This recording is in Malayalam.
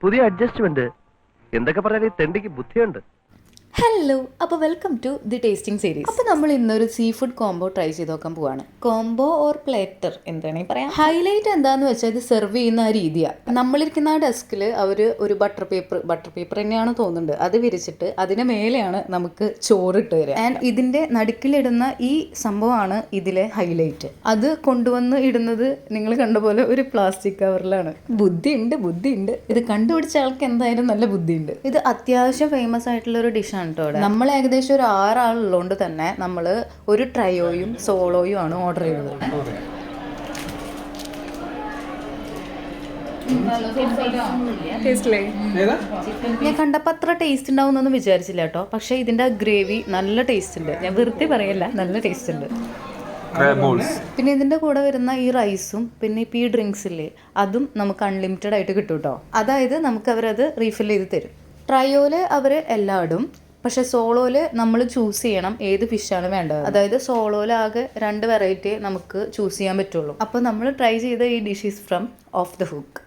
പുതിയ അഡ്ജസ്റ്റ്മെന്റ്. എന്തൊക്കെ പറഞ്ഞാൽ ഈ തെണ്ടിക്ക് ബുദ്ധിയുണ്ട്. ഹലോ, അപ്പോൾ welcome to the tasting series. അപ്പോൾ നമ്മൾ ഇന്നൊരു സീ ഫുഡ് കോംബോ ട്രൈ ചെയ്ത് നോക്കാൻ പോവാണ്. കോംബോ ഓർ പ്ലേറ്റർ എന്താണെങ്കിൽ പറയാം. ഹൈലൈറ്റ് എന്താന്ന് വെച്ചാൽ ഇത് സെർവ് ചെയ്യുന്ന ആ രീതിയാണ്. നമ്മളിരിക്കുന്ന ആ ഡെസ്കിൽ അവർ ഒരു ബട്ടർ പേപ്പർ തന്നെയാണ് തോന്നുന്നുണ്ട്, അത് വിരിച്ചിട്ട് അതിന് മേലെയാണ് നമുക്ക് ചോറിട്ട് തരിക. ആൻഡ് ഇതിൻ്റെ നടുക്കിലിടുന്ന ഈ സംഭവമാണ് ഇതിലെ ഹൈലൈറ്റ്. അത് കൊണ്ടുവന്ന് ഇടുന്നത് നിങ്ങൾ കണ്ട പോലെ ഒരു പ്ലാസ്റ്റിക് കവറിലാണ്. ബുദ്ധിയുണ്ട്. ഇത് കണ്ടുപിടിച്ച ആൾക്ക് എന്തായാലും നല്ല ബുദ്ധിയുണ്ട്. ഇത് അത്യാവശ്യം ഫേമസ് ആയിട്ടുള്ള ഒരു ഡിഷാണ്. നമ്മൾ ഏകദേശം ഒരു 6 ആളുള്ളതുകൊണ്ട് തന്നെ നമ്മൾ ഒരു ട്രയോയും സോളോയും ആണ് ഓർഡർ ചെയ്തത്. ഞാൻ കണ്ടപ്പോൾ അത്ര ടേസ്റ്റ് ഉണ്ടാവുന്നൊന്നും വിചാരിച്ചില്ല കേട്ടോ. പക്ഷേ ഇതിൻ്റെ ഗ്രേവി നല്ല ടേസ്റ്റ് ഉണ്ട്. ഞാൻ വെറുതെ പറയല്ല, നല്ല ടേസ്റ്റ് ഉണ്ട്. പിന്നെ ഇതിൻ്റെ കൂടെ വരുന്ന ഈ റൈസും പിന്നെ ഇപ്പോൾ ഈ ഡ്രിങ്ക്സ് ഇല്ലേ, അതും നമുക്ക് അൺലിമിറ്റഡ് ആയിട്ട് കിട്ടും കേട്ടോ. അതായത് നമുക്ക് അവരത് റീഫിൽ ചെയ്ത് തരും. ട്രയോയിൽ അവർ എല്ലാം ഇടും, പക്ഷെ സോളോയിൽ നമ്മൾ ചൂസ് ചെയ്യണം ഏത് ഫിഷാണ് വേണ്ടത്. അതായത് സോളോയിൽ ആകെ 2 വെറൈറ്റി നമുക്ക് ചൂസ് ചെയ്യാൻ പറ്റുള്ളൂ. അപ്പോൾ നമ്മൾ ട്രൈ ചെയ്ത ഈ dish is from of the hook.